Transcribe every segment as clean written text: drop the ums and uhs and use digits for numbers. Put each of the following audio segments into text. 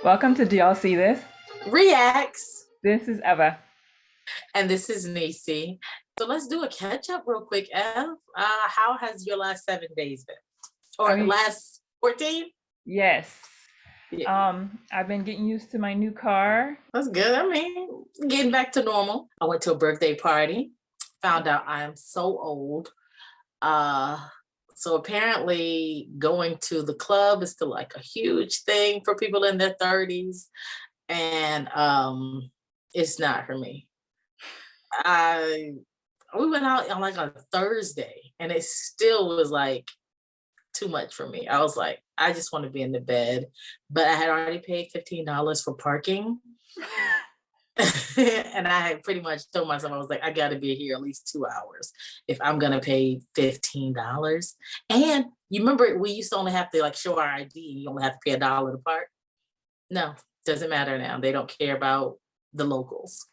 Welcome to Do Y'all See This? Reacts. This is Eva. And this is Nisi. So let's do a catch up real quick, Ev. How has your last 7 days been? Or last 14? Yes. Yeah. I've been getting used to my new car. That's good. I mean, getting back to normal. I went to a birthday party, found out I am so old. So apparently going to the club is still like a huge thing for people in their 30s. And it's not for me. We went out on like a Thursday and it still was like too much for me. I was like, I just want to be in the bed. But I had already paid $15 for parking. And I had pretty much told myself, I was like, I gotta be here at least 2 hours if I'm gonna pay $15. And you remember we used to only have to like show our ID, you only have to pay $1 to park. No, doesn't matter now. They don't care about the locals.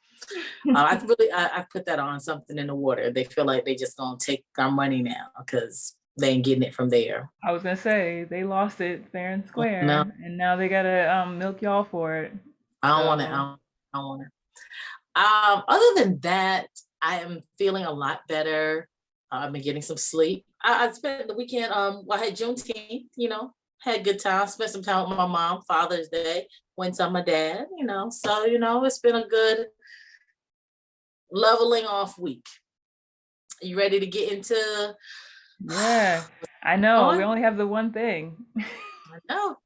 I put that on something in the water. They feel like they just gonna take our money now because they ain't getting it from there. I was gonna say they lost it fair and square, No, and now they gotta milk y'all for it. I don't want it. I don't want it. Other than that, I am feeling a lot better. I've been getting some sleep. I spent the weekend. I had Juneteenth. Had a good time. Spent some time with my mom. Father's Day. Went to my dad. So it's been a good leveling off week. You ready to get into? Yeah, I know. We only have the one thing. I know.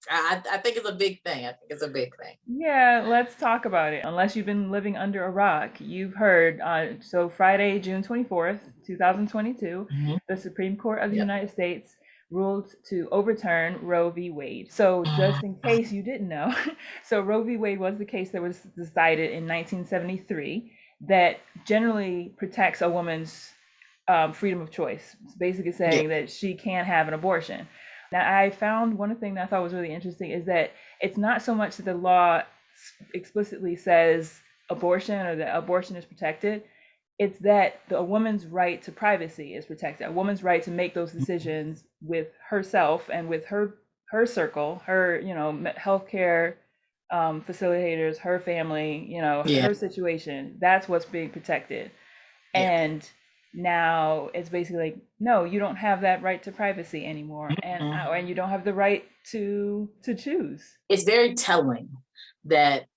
I think it's a big thing. I think it's a big thing. Yeah, let's talk about it. Unless you've been living under a rock, you've heard. So Friday, June 24th, 2022, the Supreme Court of the United States ruled to overturn Roe v. Wade. So just in case you didn't know, so Roe v. Wade was the case that was decided in 1973 that generally protects a woman's freedom of choice. It's basically saying that she can have an abortion. Now, I found one thing that I thought was really interesting is that it's not so much that the law explicitly says abortion or that abortion is protected. It's that a woman's right to privacy is protected. A woman's right to make those decisions with herself and with her circle, her healthcare facilitators, her family, her situation. That's what's being protected. And now it's basically like, no, you don't have that right to privacy anymore, and you don't have the right to choose. It's very telling that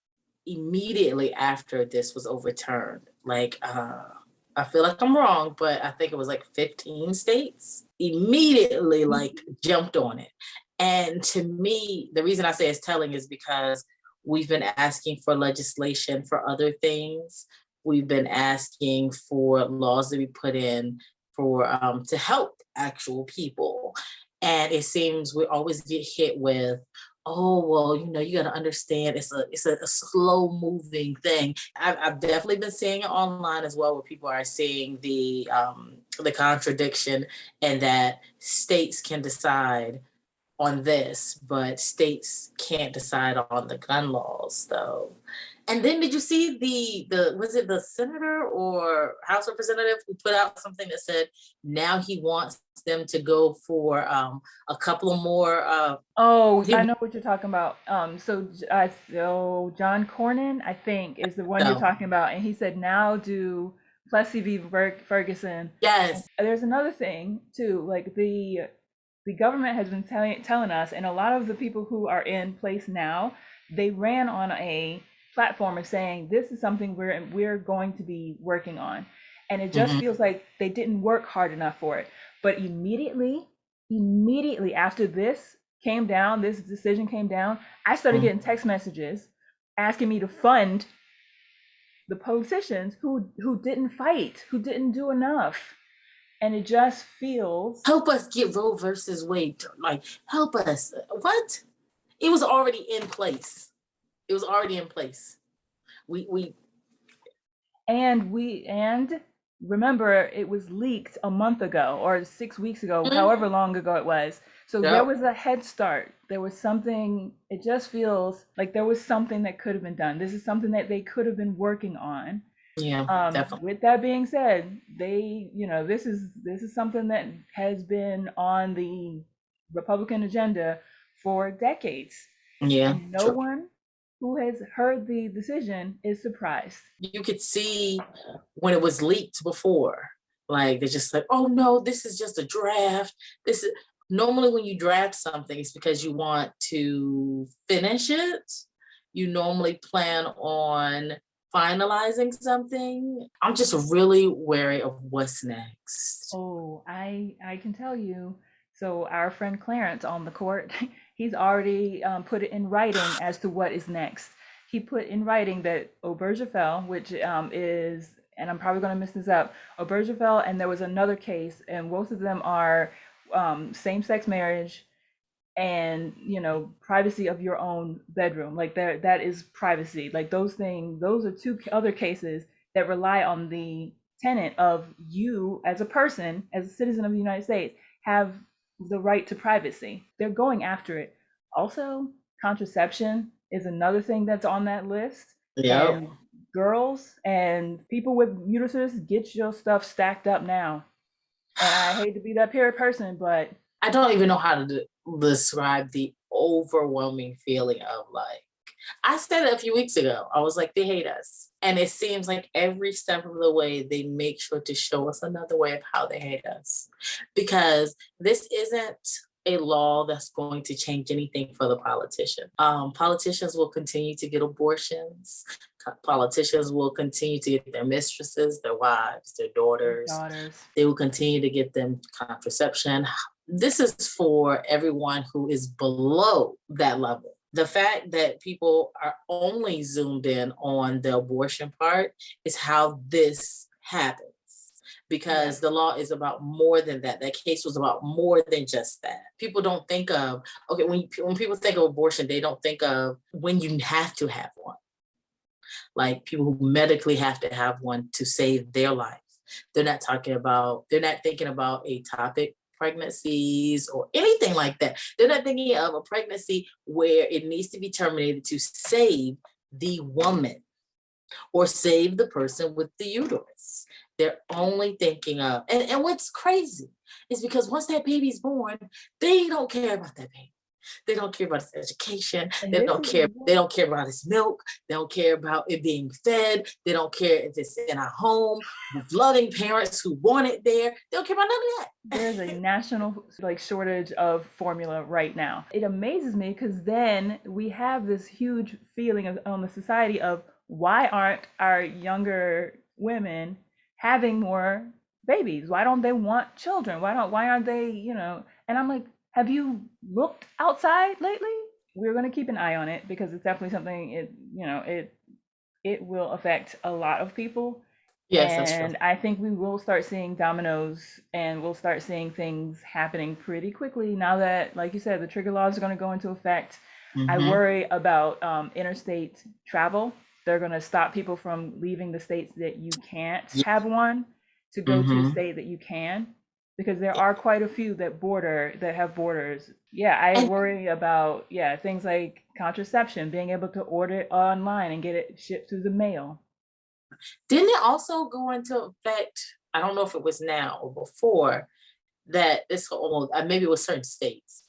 immediately after this was overturned, like I feel like I'm wrong, but I think it was like 15 states immediately like jumped on it. And to me, the reason I say it's telling is because we've been asking for legislation for other things. We've been asking for laws to be put in for to help actual people. And it seems we always get hit with, oh, well, you got to understand it's a slow moving thing. I've definitely been seeing it online as well, where people are seeing the contradiction, and that states can decide on this, but states can't decide on the gun laws, though. And then did you see the was it the senator or House representative who put out something that said now he wants them to go for a couple of more I know what you're talking about. So John Cornyn, I think, is the one you're talking about, and he said now do Plessy v. Ferguson. Yes. And there's another thing too, like the government has been telling us, and a lot of the people who are in place now, they ran on a platform of saying this is something we're going to be working on, and it just feels like they didn't work hard enough for it. But immediately after this decision came down, I started getting text messages asking me to fund the politicians who didn't fight, who didn't do enough. And it just feels, help us get Roe versus Wade. Like, help us. What? It was already in place. It was already in place. And remember, it was leaked a month ago or 6 weeks ago, however long ago it was. So there was a head start. There was something. It just feels like there was something that could have been done. This is something that they could have been working on. Yeah, definitely. With that being said, this is something that has been on the Republican agenda for decades. Yeah, And no true. one who has heard the decision is surprised. You could see when it was leaked before, like they're just like, oh no, this is just a draft. This is normally when you draft something, it's because you want to finish it. You normally plan on finalizing something. I'm just really wary of what's next. Oh, I can tell you. So our friend Clarence on the court, he's already put it in writing as to what is next. He put in writing that Obergefell, which is, and I'm probably going to mess this up, Obergefell, and there was another case, and both of them are same-sex marriage and privacy of your own bedroom. Like that is privacy. Like those things, those are two other cases that rely on the tenet of you as a person, as a citizen of the United States, have the right to privacy. They're going after it. Also, contraception is another thing that's on that list. Yep. And girls and people with uteruses, get your stuff stacked up now. And I hate to be that period person, but I don't even know how to describe the overwhelming feeling of like, I said it a few weeks ago. I was like, they hate us. And it seems like every step of the way, they make sure to show us another way of how they hate us. Because this isn't a law that's going to change anything for the politician. Politicians will continue to get abortions. Politicians will continue to get their mistresses, their wives, their daughters. They will continue to get them contraception. This is for everyone who is below that level. The fact that people are only zoomed in on the abortion part is how this happens. Because the law is about more than that. That case was about more than just that. People don't think of, okay, when people think of abortion, they don't think of when you have to have one. Like people who medically have to have one to save their life. They're not thinking about ectopic pregnancies or anything like that. They're not thinking of a pregnancy where it needs to be terminated to save the woman or save the person with the uterus. They're only thinking of, and what's crazy is because once that baby's born, they don't care about that baby. They don't care about his education. They don't care. They don't care about his milk. They don't care about it being fed. They don't care if it's in a home with loving parents who want it there. They don't care about none of that. There's a national shortage of formula right now. It amazes me because then we have this huge feeling on the society of why aren't our younger women having more babies? Why don't they want children? Why aren't they, and I'm like, have you looked outside lately? We're going to keep an eye on it because it's definitely something it will affect a lot of people. Yes, that's true. And I think we will start seeing dominoes and we'll start seeing things happening pretty quickly now that, like you said, the trigger laws are going to go into effect. I worry about interstate travel. They're going to stop people from leaving the states that you can't have one to go to a state that you can, because there are quite a few that have borders. Yeah, I worry about things like contraception, being able to order it online and get it shipped through the mail. Didn't it also go into effect? I don't know if it was now or before that this whole, maybe it was certain states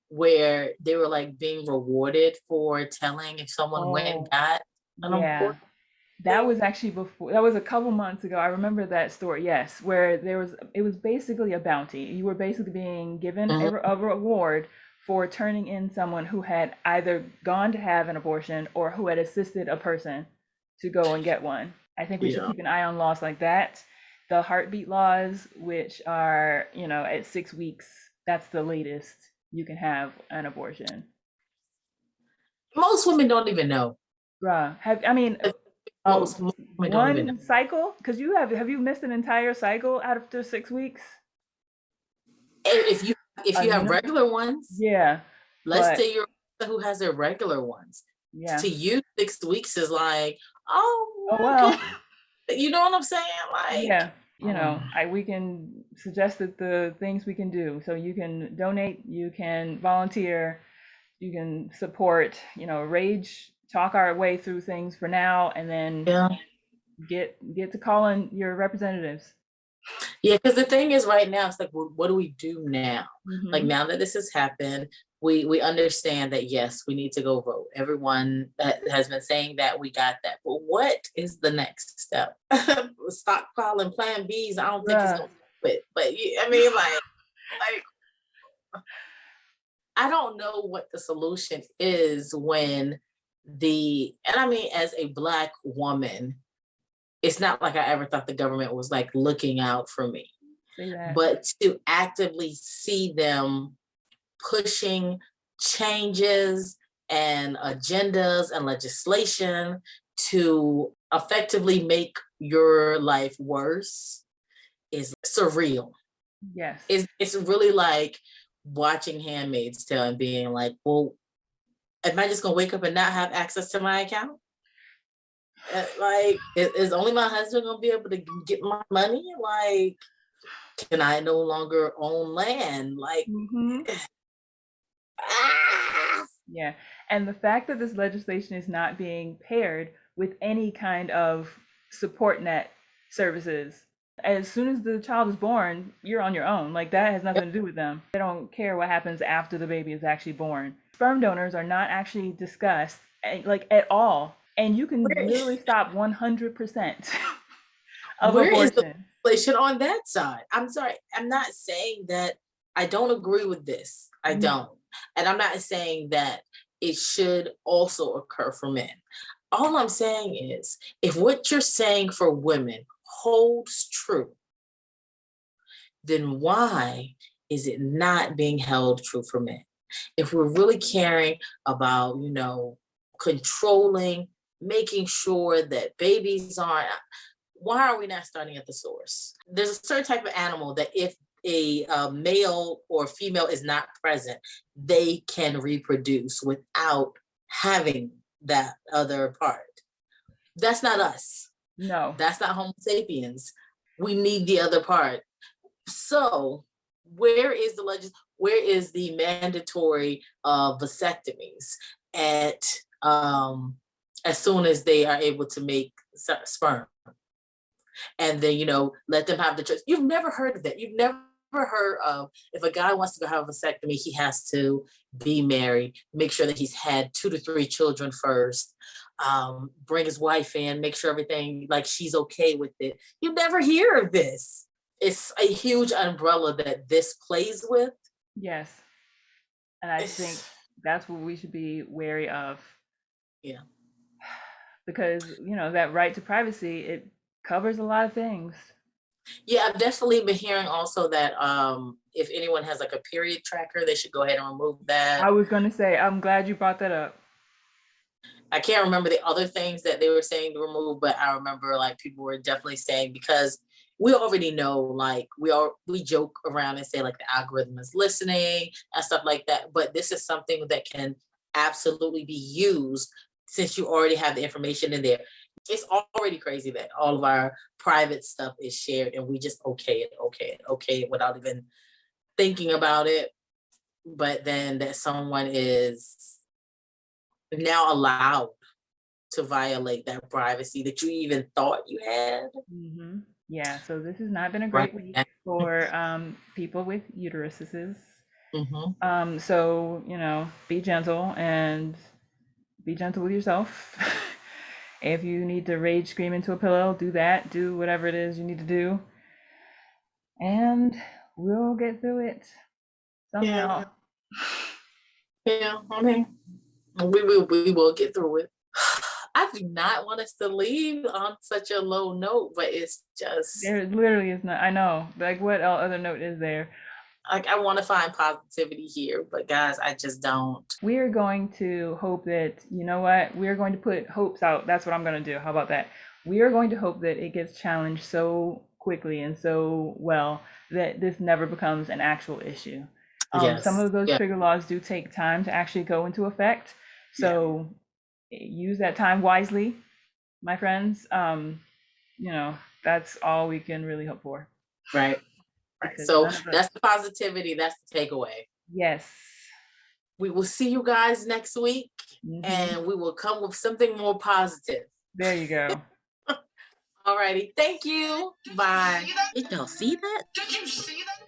where they were like being rewarded for telling if someone went and got an abort. That was actually before. That was a couple months ago. I remember that story. Yes, where it was basically a bounty. You were basically being given a reward for turning in someone who had either gone to have an abortion or who had assisted a person to go and get one. I think we should keep an eye on laws like that. The heartbeat laws, which are, at 6 weeks, that's the latest you can have an abortion. Most women don't even know. Bruh, one cycle? Because have you missed an entire cycle after 6 weeks? If you have regular ones, let's say you're who has their regular ones. To you, 6 weeks is like, well. You know what I'm saying? Like, we can suggest that the things we can do. So you can donate, you can volunteer, you can support, talk our way through things for now, and then get to calling your representatives. Yeah, because the thing is right now, it's like, what do we do now? Like now that this has happened, we understand that, yes, we need to go vote. Everyone that has been saying that, we got that. But what is the next step? Stockpiling Plan Bs, I don't think it's going to quit. But I mean, like, I don't know what the solution is when and I mean, as a Black woman, it's not like I ever thought the government was like looking out for me. But to actively see them pushing changes and agendas and legislation to effectively make your life worse is surreal. Yes. It's really like watching Handmaid's Tale and being like, well, am I just gonna wake up and not have access to my account? Like, is only my husband gonna be able to get my money? Like, can I no longer own land? Like, yeah. And the fact that this legislation is not being paired with any kind of support net services. As soon as the child is born, you're on your own. Like, that has nothing to do with them. They don't care what happens after the baby is actually born. Sperm donors are not actually discussed, like, at all. And you can literally stop 100% of where abortion. is the legislation on that side? I'm sorry. I'm not saying that I don't agree with this. I don't. And I'm not saying that it should also occur for men. All I'm saying is, if what you're saying for women holds true, then why is it not being held true for men? If we're really caring about, controlling, making sure that babies aren't, why are we not starting at the source? There's a certain type of animal that if a male or female is not present, they can reproduce without having that other part. That's not us. No. That's not Homo sapiens. We need the other part. So where is the mandatory vasectomies as soon as they are able to make sperm? And then, let them have the choice. You've never heard of that. You've never heard of, if a guy wants to go have a vasectomy, he has to be married, make sure that he's had 2 to 3 children first, bring his wife in, make sure everything, like, she's okay with it. You never hear of this. It's a huge umbrella that this plays with. Yes. And I think that's what we should be wary of. Yeah. Because, that right to privacy, it covers a lot of things. Yeah, I've definitely been hearing also that if anyone has like a period tracker, they should go ahead and remove that. I was going to say, I'm glad you brought that up. I can't remember the other things that they were saying to remove, but I remember like people were definitely saying, because we already know, like, we joke around and say like the algorithm is listening and stuff like that, but this is something that can absolutely be used since you already have the information in there. It's already crazy that all of our private stuff is shared and we just okay it without even thinking about it. But then that someone is now allowed to violate that privacy that you even thought you had. Mm-hmm. Yeah, so this has not been a great week for people with uteruses. Mm-hmm. So, be gentle and be gentle with yourself. If you need to rage scream into a pillow, do that. Do whatever it is you need to do. And we'll get through it somehow. Yeah, I mean, we will get through it. I do not want us to leave on such a low note, but it's just, there literally is not. I know. Like, what other note is there? Like, I want to find positivity here, but guys, I just don't. We're going to hope that, we're going to put hopes out. That's what I'm going to do. How about that? We are going to hope that it gets challenged so quickly and so well that this never becomes an actual issue. Some of those trigger laws do take time to actually go into effect. So use that time wisely, my friends. That's all we can really hope for. Right. So that's the positivity. That's the takeaway. Yes. We will see you guys next week, and we will come with something more positive. There you go. All righty. Thank you. Bye. Did y'all see that? Did you see that?